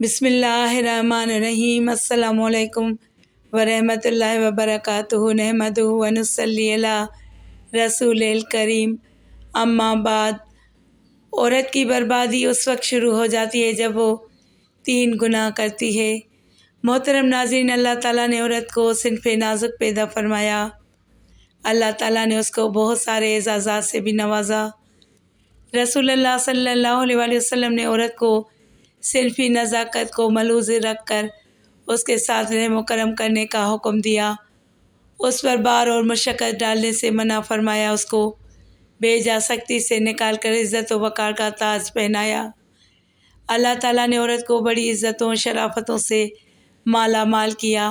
بسم اللہ الرحمن الرحیم۔ السلام علیکم ورحمۃ اللہ وبرکاتہ۔ نحمدہ و نصلی علی رسول الکریم، اما بعد۔ عورت کی بربادی اس وقت شروع ہو جاتی ہے جب وہ 3 گناہ کرتی ہے۔ محترم ناظرین، اللہ تعالیٰ نے عورت کو صنف نازک پیدا فرمایا۔ اللہ تعالیٰ نے اس کو بہت سارے اعزازات سے بھی نوازا۔ رسول اللہ صلی اللہ علیہ وسلم نے عورت کو صنفی نزاکت کو ملحوظ رکھ کر اس کے ساتھ رحم و کرم کرنے کا حکم دیا، اس پر بار اور مشقت ڈالنے سے منع فرمایا، اس کو بے جا سختی سے نکال کر عزت و وقار کا تاج پہنایا۔ اللہ تعالیٰ نے عورت کو بڑی عزتوں و شرافتوں سے مالا مال کیا۔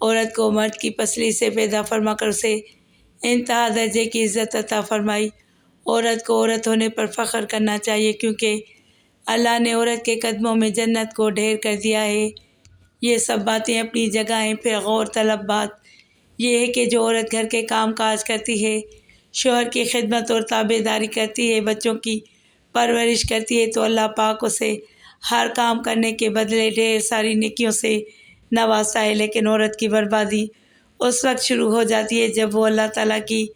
عورت کو مرد کی پسلی سے پیدا فرما کر اسے انتہا درجے کی عزت عطا فرمائی۔ عورت کو عورت ہونے پر فخر کرنا چاہیے، کیونکہ اللہ نے عورت کے قدموں میں جنت کو ڈھیر کر دیا ہے۔ یہ سب باتیں اپنی جگہ ہیں۔ پھر غور طلب بات یہ ہے کہ جو عورت گھر کے کام کاج کرتی ہے، شوہر کی خدمت اور تابع داری کرتی ہے، بچوں کی پرورش کرتی ہے، تو اللہ پاک اسے ہر کام کرنے کے بدلے ڈھیر ساری نیکیوں سے نوازتا ہے۔ لیکن عورت کی بربادی اس وقت شروع ہو جاتی ہے جب وہ اللہ تعالیٰ کی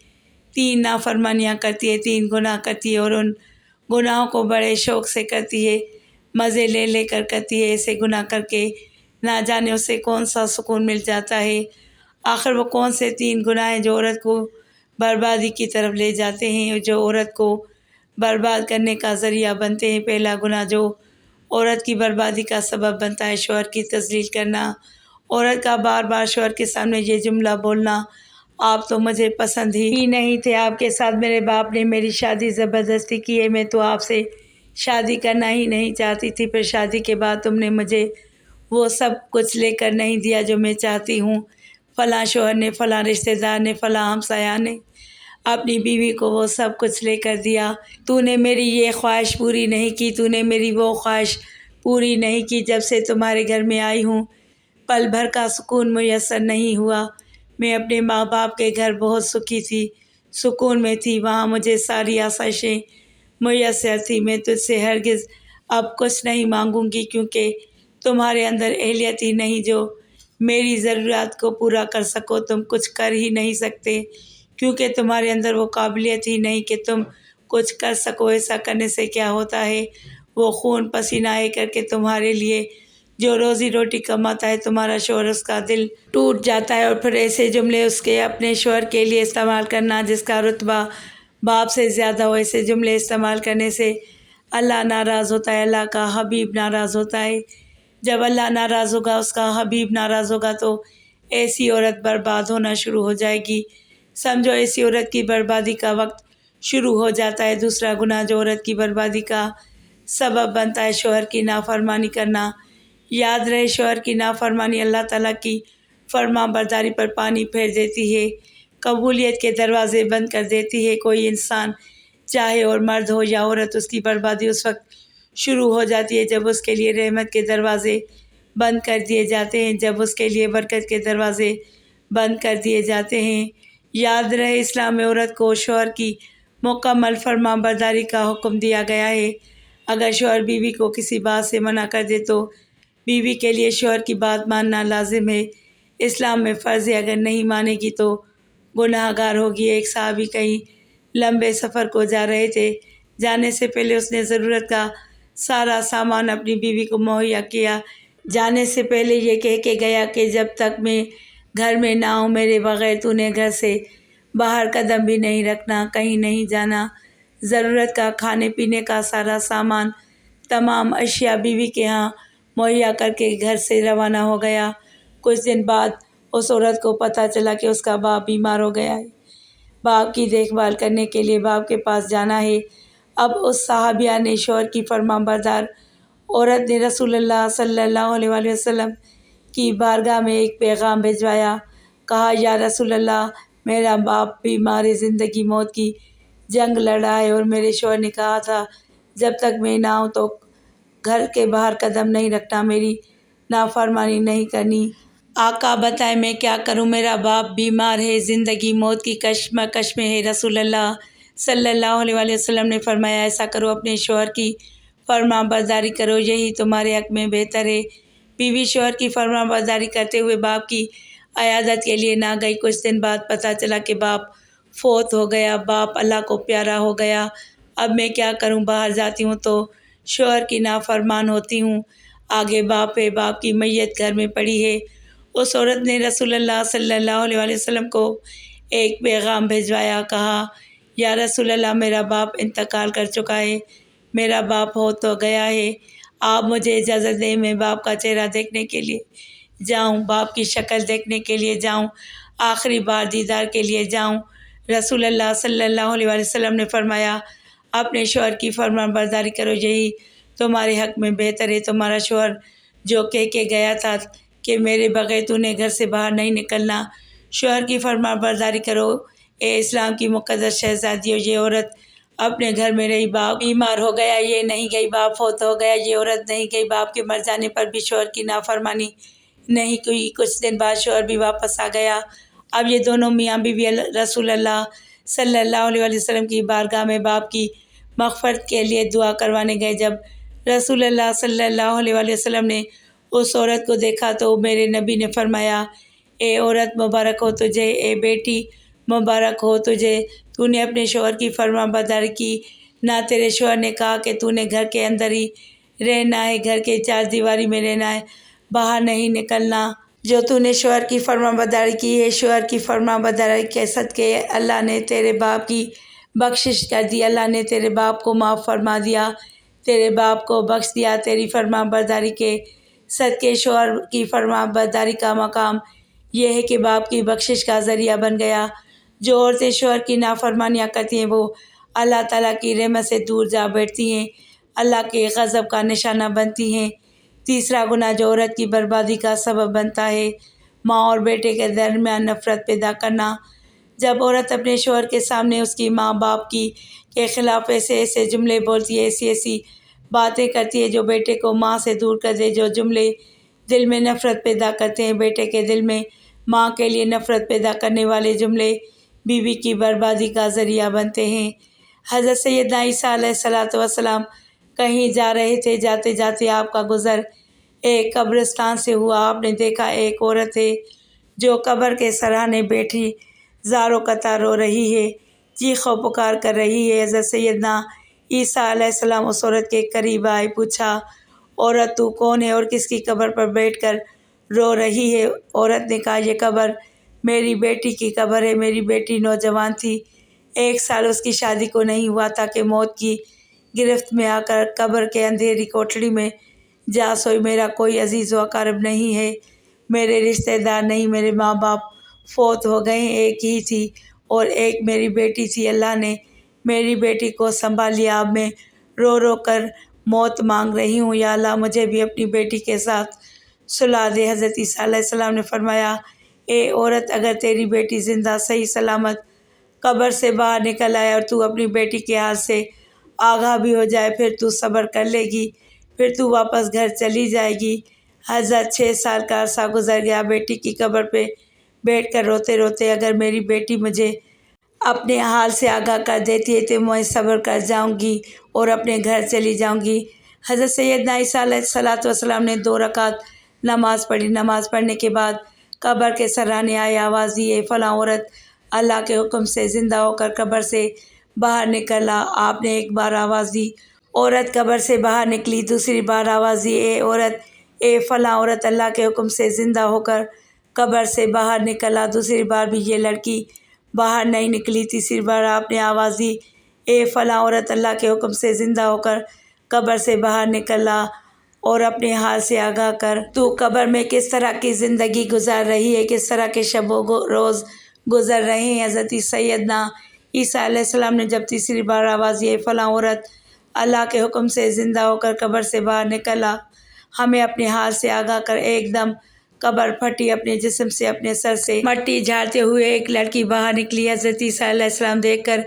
3 نافرمانیاں کرتی ہے، 3 گناہ کرتی ہے، اور ان گناہوں کو بڑے شوق سے کرتی ہے، مزے لے لے کر کرتی ہے۔ ایسے گناہ کر کے نہ جانے اسے کون سا سکون مل جاتا ہے۔ آخر وہ کون سے 3 گناہ ہیں جو عورت کو بربادی کی طرف لے جاتے ہیں، جو عورت کو برباد کرنے کا ذریعہ بنتے ہیں؟ پہلا گناہ جو عورت کی بربادی کا سبب بنتا ہے، شوہر کی تذلیل کرنا۔ عورت کا بار بار شوہر کے سامنے یہ جملہ بولنا، آپ تو مجھے پسند ہی نہیں تھے، آپ کے ساتھ میرے باپ نے میری شادی زبردستی کی ہے، میں تو آپ سے شادی کرنا ہی نہیں چاہتی تھی، پھر شادی کے بعد تم نے مجھے وہ سب کچھ لے کر نہیں دیا جو میں چاہتی ہوں۔ فلاں شوہر نے، فلاں رشتہ دار نے، فلاں ہمسایہ نے اپنی بیوی کو وہ سب کچھ لے کر دیا، تو نے میری یہ خواہش پوری نہیں کی، تو نے میری وہ خواہش پوری نہیں کی۔ جب سے تمہارے گھر میں آئی ہوں پل بھر کا سکون میسر نہیں ہوا۔ میں اپنے ماں باپ کے گھر بہت سکھی تھی، سکون میں تھی، وہاں مجھے ساری آسائشیں میسر تھی۔ میں تجھ سے ہرگز اب کچھ نہیں مانگوں گی، کیونکہ تمہارے اندر اہلیت ہی نہیں جو میری ضروریات کو پورا کر سکو۔ تم کچھ کر ہی نہیں سکتے، کیونکہ تمہارے اندر وہ قابلیت ہی نہیں کہ تم کچھ کر سکو۔ ایسا کرنے سے کیا ہوتا ہے، وہ خون پسینہ ایک کر کے تمہارے لیے جو روزی روٹی کماتا ہے، تمہارا شوہر اس کا دل ٹوٹ جاتا ہے، اور پھر ایسے جملے اس کے اپنے شوہر کے لیے استعمال کرنا جس کا رتبہ باپ سے زیادہ ہو۔ ایسے جملے استعمال کرنے سے اللہ ناراض ہوتا ہے، اللہ کا حبیب ناراض ہوتا ہے۔ جب اللہ ناراض ہوگا، اس کا حبیب ناراض ہوگا، تو ایسی عورت برباد ہونا شروع ہو جائے گی۔ سمجھو ایسی عورت کی بربادی کا وقت شروع ہو جاتا ہے۔ دوسرا گناہ جو عورت کی بربادی کا سبب بنتا ہے، شوہر کی نافرمانی کرنا۔ یاد رہے، شوہر کی نافرمانی اللہ تعالیٰ کی فرما برداری پر پانی پھیر دیتی ہے، قبولیت کے دروازے بند کر دیتی ہے۔ کوئی انسان چاہے اور مرد ہو یا عورت، اس کی بربادی اس وقت شروع ہو جاتی ہے جب اس کے لیے رحمت کے دروازے بند کر دیے جاتے ہیں، جب اس کے لیے برکت کے دروازے بند کر دیے جاتے ہیں۔ یاد رہے، اسلام میں عورت کو شوہر کی مکمل فرما برداری کا حکم دیا گیا ہے۔ اگر شوہر بیوی کو کسی بات سے منع کر دے تو بیوی کے لیے شوہر کی بات ماننا لازم ہے۔ اسلام میں فرض ہے، اگر نہیں مانے گی تو گناہ گار ہوگی۔ ایک صحابی کہیں لمبے سفر کو جا رہے تھے، جانے سے پہلے اس نے ضرورت کا سارا سامان اپنی بیوی کو مہیا کیا۔ جانے سے پہلے یہ کہہ کے گیا کہ جب تک میں گھر میں نہ ہوں، میرے بغیر تو نے گھر سے باہر قدم بھی نہیں رکھنا، کہیں نہیں جانا۔ ضرورت کا کھانے پینے کا سارا سامان، تمام اشیاء بیوی کے ہاں مہیا کر کے گھر سے روانہ ہو گیا۔ کچھ دن بعد اس عورت کو پتہ چلا کہ اس کا باپ بیمار ہو گیا ہے، باپ کی دیکھ بھال کرنے کے لیے باپ کے پاس جانا ہے۔ اب اس صحابیہ نے، شوہر کی فرما بردار عورت نے، رسول اللہ صلی اللہ علیہ وسلم کی بارگاہ میں ایک پیغام بھجوایا۔ کہا، یا رسول اللہ، میرا باپ بیمار ہے، زندگی موت کی جنگ لڑ رہا ہے، اور میرے شوہر نے کہا تھا جب تک میں نہ ہوں تو گھر کے باہر قدم نہیں رکھنا، میری نافرمانی نہیں کرنی۔ آقا بتائیں میں کیا کروں، میرا باپ بیمار ہے، زندگی موت کی کشمکش میں ہے۔ رسول اللہ صلی اللہ علیہ وسلم نے فرمایا، ایسا کرو، اپنے شوہر کی فرما برداری کرو، یہی تمہارے حق میں بہتر ہے۔ بیوی شوہر کی فرما برداری کرتے ہوئے باپ کی عیادت کے لیے نہ گئی۔ کچھ دن بعد پتہ چلا کہ باپ فوت ہو گیا۔ باپ اللہ کو پیارا ہو گیا۔ اب میں کیا کروں؟ باہر جاتی ہوں تو شوہر کی نافرمان ہوتی ہوں۔ آگے باپ ہے، باپ کی میت گھر میں پڑی ہے۔ اس عورت نے رسول اللہ صلی اللہ علیہ وسلم کو ایک پیغام بھیجوایا، کہا یا رسول اللہ، میرا باپ انتقال کر چکا ہے، میرا باپ ہو تو گیا ہے، آپ مجھے اجازت دیں میں باپ کا چہرہ دیکھنے کے لیے جاؤں، باپ کی شکل دیکھنے کے لیے جاؤں، آخری بار دیدار کے لیے جاؤں۔ رسول اللہ صلی اللہ علیہ وسلم نے فرمایا، اپنے شوہر کی فرمان برداری کرو، یہی تمہارے حق میں بہتر ہے۔ تمہارا شوہر جو کہہ کے گیا تھا کہ میرے بغیر تو نے گھر سے باہر نہیں نکلنا، شوہر کی فرمان برداری کرو۔ اے اسلام کی مقدس شہزادیوں، یہ عورت اپنے گھر میں رہی، باپ بیمار ہو گیا یہ نہیں گئی، باپ فوت ہو گیا یہ عورت نہیں گئی، باپ کے مر جانے پر بھی شوہر کی نافرمانی نہیں کی۔ کچھ دن بعد شوہر بھی واپس آ گیا۔ اب یہ دونوں میاں بیوی رسول اللہ صلی اللہ علیہ وسلم کی بارگاہ میں باپ کی مغفرت کے لیے دعا کروانے گئے۔ جب رسول اللہ صلی اللہ علیہ وسلم نے اس عورت کو دیکھا تو میرے نبی نے فرمایا، اے عورت مبارک ہو تجھے، اے بیٹی مبارک ہو تجھے، تو نے اپنے شوہر کی فرمان برداری کی۔ نہ تیرے شوہر نے کہا کہ تو نے گھر کے اندر ہی رہنا ہے، گھر کے چار دیواری میں رہنا ہے، باہر نہیں نکلنا۔ جو تو نے شوہر کی فرمان برداری کی ہے، شوہر کی فرمان برداری کے صدقے اللہ نے تیرے باپ کی بخشش کر دی، اللہ نے تیرے باپ کو معاف فرما دیا، تیرے باپ کو بخش دیا۔ تیری فرمان برداری کے صدقے شوہر کی فرمان برداری کا مقام یہ ہے کہ باپ کی بخشش کا ذریعہ بن گیا۔ جو عورتیں شوہر کی نافرمانیاں کرتی ہیں وہ اللہ تعالیٰ کی رحمت سے دور جا بیٹھتی ہیں، اللہ کے غضب کا نشانہ بنتی ہیں۔ تیسرا گناہ جو عورت کی بربادی کا سبب بنتا ہے، ماں اور بیٹے کے درمیان نفرت پیدا کرنا۔ جب عورت اپنے شوہر کے سامنے اس کی ماں باپ کے خلاف ایسے ایسے جملے بولتی ہے، ایسی ایسی باتیں کرتی ہے جو بیٹے کو ماں سے دور کر دے، جو جملے دل میں نفرت پیدا کرتے ہیں، بیٹے کے دل میں ماں کے لیے نفرت پیدا کرنے والے جملے بیوی کی بربادی کا ذریعہ بنتے ہیں۔ حضرت سیدنا عیسیٰ علیہ السلام کہیں جا رہے تھے، جاتے جاتے آپ کا گزر ایک قبرستان سے ہوا۔ آپ نے دیکھا ایک عورت ہے جو قبر کے سرانے بیٹھی زاروں قطار رو رہی ہے، چیخ و پکار کر رہی ہے۔ حضرت سیدنا عیسیٰ علیہ السلام اس عورت کے قریب آئے، پوچھا، عورت تو کون ہے اور کس کی قبر پر بیٹھ کر رو رہی ہے؟ عورت نے کہا، یہ قبر میری بیٹی کی قبر ہے، میری بیٹی نوجوان تھی، 1 سال اس کی شادی کو نہیں ہوا تھا کہ موت کی گرفت میں آ کر قبر کے اندھیری کوٹڑی میں جا سوئی۔ میرا کوئی عزیز و اقارب نہیں ہے، میرے رشتہ دار نہیں، میرے ماں باپ فوت ہو گئے ہیں، ایک ہی تھی اور ایک میری بیٹی تھی، اللہ نے میری بیٹی کو سنبھال لیا، اب میں رو رو کر موت مانگ رہی ہوں، یا اللہ مجھے بھی اپنی بیٹی کے ساتھ سلا دے۔ حضرت عیسیٰ علیہ السلام نے فرمایا، اے عورت، اگر تیری بیٹی زندہ صحیح سلامت قبر سے باہر نکل آئے اور تو اپنی بیٹی کے حال سے آگاہ بھی ہو جائے، پھر تو صبر کر لے گی، پھر تو واپس گھر چلی جائے گی۔ حضرت 6 سال کا عرصہ گزر گیا، بیٹی کی قبر پہ بیٹھ کر روتے روتے، اگر میری بیٹی مجھے اپنے حال سے آگاہ کر دیتی ہے تو میں صبر کر جاؤں گی اور اپنے گھر چلی جاؤں گی۔ حضرت سیدنا عیسیٰ علیہ السلام نے 2 رکعت نماز پڑھی۔ نماز پڑھنے کے بعد قبر کے سرانے آئے، آواز دی، اے فلاں عورت، اللہ کے حکم سے زندہ ہو کر قبر سے باہر نکلا۔ آپ نے ایک بار آواز دی، عورت قبر سے باہر نکلی، دوسری بار آواز دی، اے عورت، اے فلاں عورت، اللہ کے حکم سے زندہ ہو کر قبر سے باہر نکلا، دوسری بار بھی یہ لڑکی باہر نہیں نکلی، تیسری بار آپ نے آواز دی، اے فلاں عورت، اللہ کے حکم سے زندہ ہو کر قبر سے باہر نکلا اور اپنے حال سے آگاہ کر، تو قبر میں کس طرح کی زندگی گزار رہی ہے، کس طرح کے شب و روز گزر رہے ہیں۔ حضرت سیدنا عیسیٰ علیہ السلام نے جب تیسری بار آواز دی، اے فلاں عورت، اللہ کے حکم سے زندہ ہو کر قبر سے باہر نکلا، ہمیں اپنے حال سے آگاہ کر، ایک دم قبر پھٹی، اپنے جسم سے اپنے سر سے مٹی جھاڑتے ہوئے ایک لڑکی باہر نکلی۔ حضرت عیسیٰ علیہ السلام دیکھ کر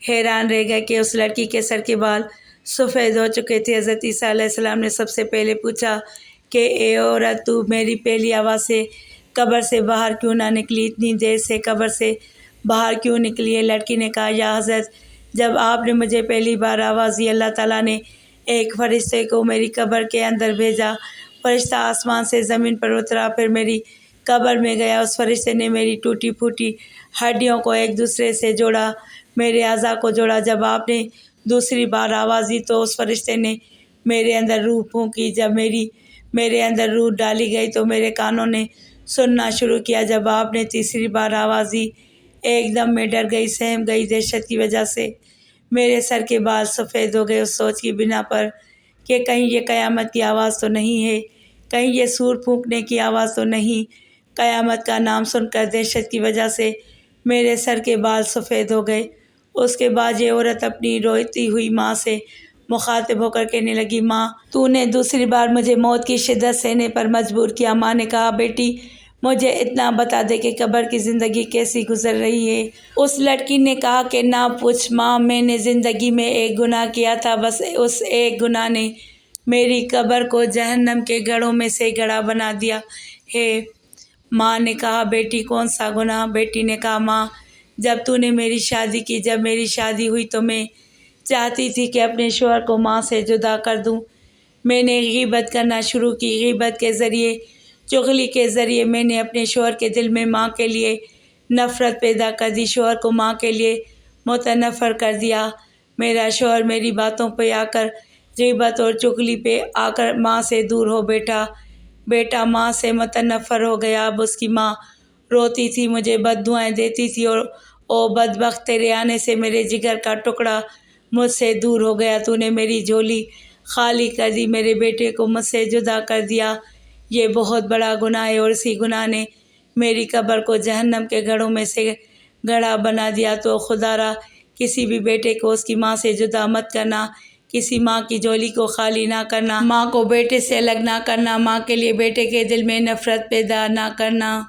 حیران رہ گئے کہ اس لڑکی کے سر کے بال سفید ہو چکے تھے۔ حضرت عیسیٰ علیہ السلام نے سب سے پہلے پوچھا کہ اے عورت، تو میری پہلی آواز سے قبر سے باہر کیوں نہ نکلی، اتنی دیر سے قبر سے باہر کیوں نکلی ہے؟ لڑکی نے کہا، یا حضرت، جب آپ نے مجھے پہلی بار آواز دی، اللہ تعالیٰ نے ایک فرشتے کو میری قبر کے اندر بھیجا۔ فرشتہ آسمان سے زمین پر اترا، پھر میری قبر میں گیا۔ اس فرشتے نے میری ٹوٹی پھوٹی ہڈیوں کو ایک دوسرے سے جوڑا، میرے اعضاء کو جوڑا۔ جب آپ نے دوسری بار آواز دی تو اس فرشتے نے میرے اندر روح پھونکی۔ جب میرے اندر روح ڈالی گئی تو میرے کانوں نے سننا شروع کیا۔ جب آپ نے تیسری بار آواز دی، ایک دم میں ڈر گئی، سہم گئی۔ دہشت کی وجہ سے میرے سر کے بال سفید ہو گئے، اس سوچ کی بنا پر کہ کہیں یہ قیامت کی آواز تو نہیں ہے، کہیں یہ سور پھونکنے کی آواز تو نہیں۔ قیامت کا نام سن کر دہشت کی وجہ سے میرے سر کے بال سفید ہو گئے۔ اس کے بعد یہ عورت اپنی روتی ہوئی ماں سے مخاطب ہو کر کہنے لگی، ماں، تو نے دوسری بار مجھے موت کی شدت سہنے پر مجبور کیا۔ ماں نے کہا، بیٹی، مجھے اتنا بتا دے کہ قبر کی زندگی کیسی گزر رہی ہے۔ اس لڑکی نے کہا کہ نہ پوچھ ماں، میں نے زندگی میں ایک گناہ کیا تھا، بس اس ایک گناہ نے میری قبر کو جہنم کے گڑھوں میں سے گڑھا بنا دیا ہے۔ ماں نے کہا، بیٹی، کون سا گناہ؟ بیٹی نے کہا، ماں، جب تو نے میری شادی کی، جب میری شادی ہوئی تو میں چاہتی تھی کہ اپنے شوہر کو ماں سے جدا کر دوں۔ میں نے غیبت کرنا شروع کی۔ غیبت کے ذریعے، چغلی کے ذریعے میں نے اپنے شوہر کے دل میں ماں کے لیے نفرت پیدا کر دی، شوہر کو ماں کے لیے متنفر کر دیا۔ میرا شوہر میری باتوں پہ آ کر، غیبت اور چغلی پہ آ کر ماں سے دور ہو بیٹا ماں سے متنفر ہو گیا۔ اب اس کی ماں روتی تھی، مجھے بد دعائیں دیتی تھی، اور او بدبخت، تیرے آنے سے میرے جگر کا ٹکڑا مجھ سے دور ہو گیا۔ تو نے میری جھولی خالی کر دی، میرے بیٹے کو مجھ سے جدا کر دیا۔ یہ بہت بڑا گناہ ہے، اور اسی گناہ نے میری قبر کو جہنم کے گڑھوں میں سے گڑھا بنا دیا۔ تو خدا را، کسی بھی بیٹے کو اس کی ماں سے جدا مت کرنا، کسی ماں کی جھولی کو خالی نہ کرنا، ماں کو بیٹے سے الگ نہ کرنا، ماں کے لیے بیٹے کے دل میں نفرت پیدا نہ کرنا۔